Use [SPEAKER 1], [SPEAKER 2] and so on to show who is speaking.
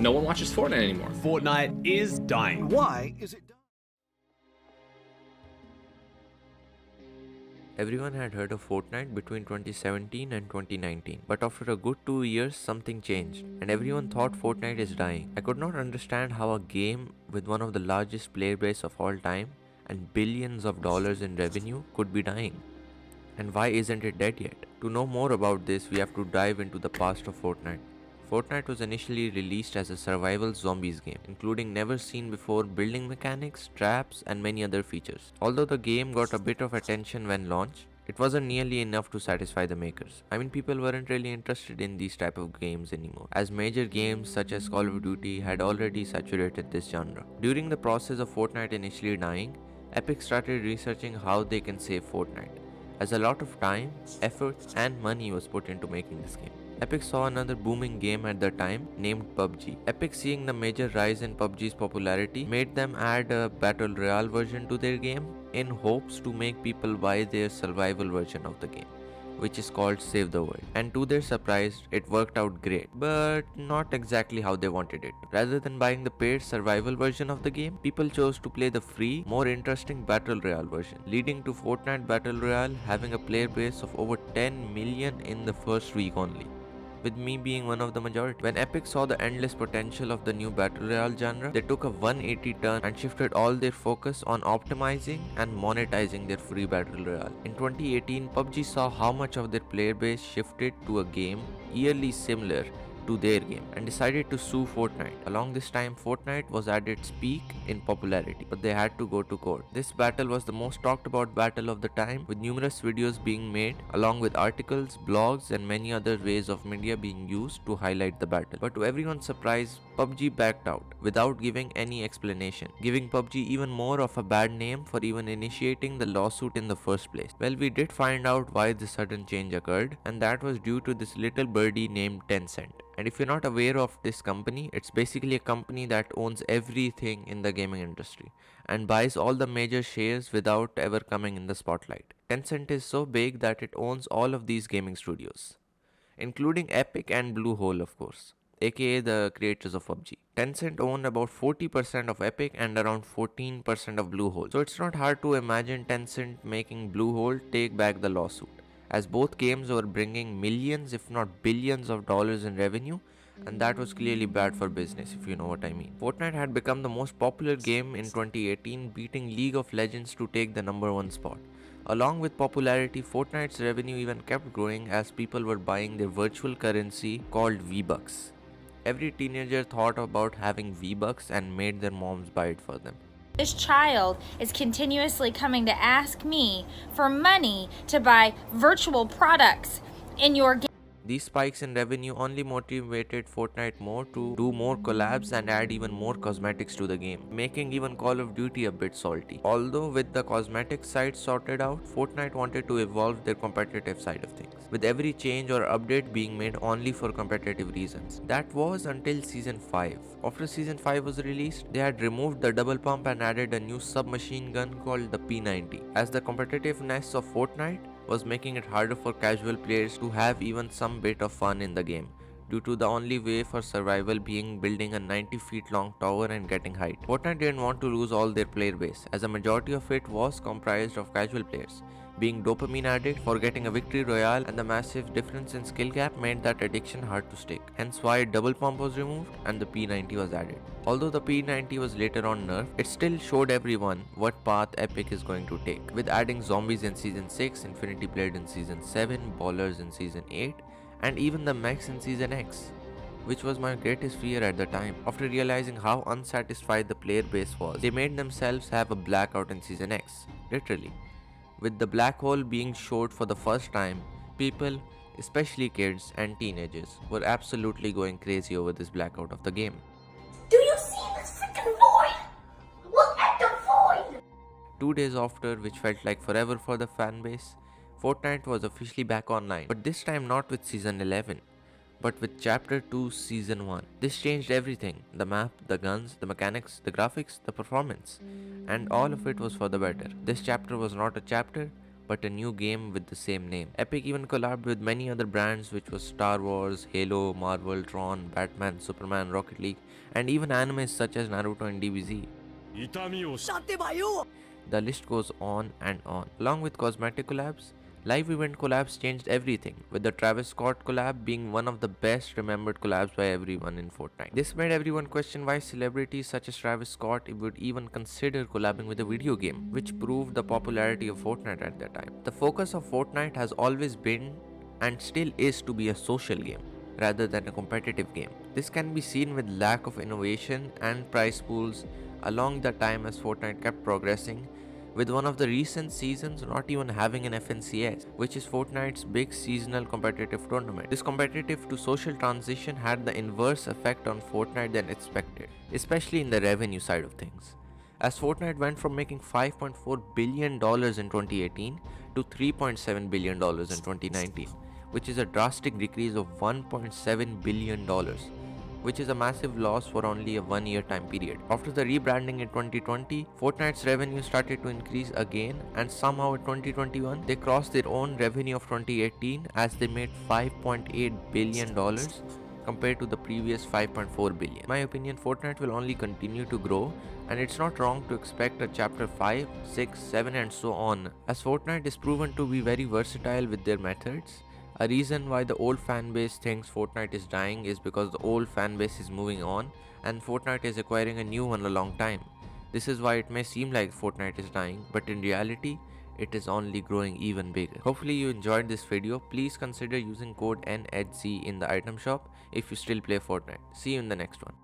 [SPEAKER 1] No one watches Fortnite anymore.
[SPEAKER 2] Fortnite is dying.
[SPEAKER 3] Why is it?
[SPEAKER 4] Everyone had heard of Fortnite between 2017 and 2019, but after a good 2 years, something changed, and everyone thought Fortnite is dying. I could not understand how a game with one of the largest player base of all time and billions of dollars in revenue could be dying. And why isn't it dead yet? To know more about this, we have to dive into the past of Fortnite. Fortnite was initially released as a survival zombies game, including never seen before building mechanics, traps, and many other features. Although the game got a bit of attention when launched, it wasn't nearly enough to satisfy the makers. I mean, people weren't really interested in these type of games anymore, as major games such as Call of Duty had already saturated this genre. During the process of Fortnite initially dying, Epic started researching how they can save Fortnite, as a lot of time, effort, and money was put into making this game. Epic saw another booming game at the time named PUBG. Epic, seeing the major rise in PUBG's popularity, made them add a battle royale version to their game in hopes to make people buy their survival version of the game, which is called Save the World. And to their surprise, it worked out great, but not exactly how they wanted it. Rather than buying the paid survival version of the game, people chose to play the free, more interesting Battle Royale version, leading to Fortnite Battle Royale having a player base of over 10 million in the first week only, with me being one of the majority. When Epic saw the endless potential of the new Battle Royale genre, they took a 180 turn and shifted all their focus on optimizing and monetizing their free Battle Royale. In 2018, PUBG saw how much of their player base shifted to a game eerily similar to their game and decided to sue Fortnite. Along this time, Fortnite was at its peak in popularity, but they had to go to court. This battle was the most talked about battle of the time, with numerous videos being made along with articles, blogs, and many other ways of media being used to highlight the battle. But to everyone's surprise, PUBG backed out without giving any explanation, giving PUBG even more of a bad name for even initiating the lawsuit in the first place. Well, we did find out why this sudden change occurred, and that was due to this little birdie named Tencent. And if you're not aware of this company, it's basically a company that owns everything in the gaming industry and buys all the major shares without ever coming in the spotlight. Tencent is so big that it owns all of these gaming studios, including Epic and Bluehole, of course, aka the creators of PUBG. Tencent owned about 40% of Epic and around 14% of Bluehole. So it's not hard to imagine Tencent making Bluehole take back the lawsuit, as both games were bringing millions if not billions of dollars in revenue, and that was clearly bad for business, if you know what I mean. Fortnite had become the most popular game in 2018, beating League of Legends to take the number 1 spot. Along with popularity, Fortnite's revenue even kept growing as people were buying their virtual currency called V-Bucks. Every teenager thought about having V-Bucks and made their moms buy it for them.
[SPEAKER 5] This child is continuously coming to ask me for money to buy virtual products in your game.
[SPEAKER 4] These spikes in revenue only motivated Fortnite more to do more collabs and add even more cosmetics to the game, making even Call of Duty a bit salty. Although with the cosmetic side sorted out, Fortnite wanted to evolve their competitive side of things, with every change or update being made only for competitive reasons. That was until Season 5. After Season 5 was released, they had removed the double pump and added a new submachine gun called the P90, as the competitiveness of Fortnite was making it harder for casual players to have even some bit of fun in the game, due to the only way for survival being building a 90 feet long tower and getting height. Fortnite didn't want to lose all their player base, as a majority of it was comprised of casual players, being dopamine addict for getting a victory royale, and the massive difference in skill gap made that addiction hard to stick. Hence why double pump was removed and the P90 was added. Although the P90 was later on nerfed, it still showed everyone what path Epic is going to take, with adding zombies in Season 6, Infinity Blade in Season 7, Ballers in Season 8, and even the mechs in Season X, which was my greatest fear at the time. After realizing how unsatisfied the player base was, they made themselves have a blackout in Season X, literally. With the black hole being showed for the first time, people, especially kids and teenagers, were absolutely going crazy over this blackout of the game.
[SPEAKER 6] Do you see this freaking void? Look at the void!
[SPEAKER 4] 2 days after, which felt like forever for the fanbase, Fortnite was officially back online, but this time not with Season 11, but with Chapter 2 Season 1. This changed everything: the map, the guns, the mechanics, the graphics, the performance, and all of it was for the better. This chapter was not a chapter, but a new game with the same name. Epic even collabed with many other brands, which was Star Wars, Halo, Marvel, Tron, Batman, Superman, Rocket League, and even animes such as Naruto and DBZ. The list goes on and on. Along with cosmetic collabs, live event collabs changed everything, with the Travis Scott collab being one of the best remembered collabs by everyone in Fortnite. This made everyone question why celebrities such as Travis Scott would even consider collabing with a video game, which proved the popularity of Fortnite at that time. The focus of Fortnite has always been and still is to be a social game rather than a competitive game. This can be seen with lack of innovation and prize pools along the time as Fortnite kept progressing, with one of the recent seasons not even having an FNCS, which is Fortnite's big seasonal competitive tournament. This competitive to social transition had the inverse effect on Fortnite than expected, especially in the revenue side of things, as Fortnite went from making $5.4 billion in 2018 to $3.7 billion in 2019, which is a drastic decrease of $1.7 billion, which is a massive loss for only a 1-year time period. After the rebranding in 2020, Fortnite's revenue started to increase again, and somehow in 2021 they crossed their own revenue of 2018 as they made $5.8 billion compared to the previous 5.4 billion. In my opinion, Fortnite will only continue to grow, and it's not wrong to expect a chapter 5, 6, 7 and so on, as Fortnite is proven to be very versatile with their methods. A reason why the old fanbase thinks Fortnite is dying is because the old fanbase is moving on and Fortnite is acquiring a new one a long time. This is why it may seem like Fortnite is dying, but in reality, it is only growing even bigger. Hopefully you enjoyed this video. Please consider using code NHZ in the item shop if you still play Fortnite. See you in the next one.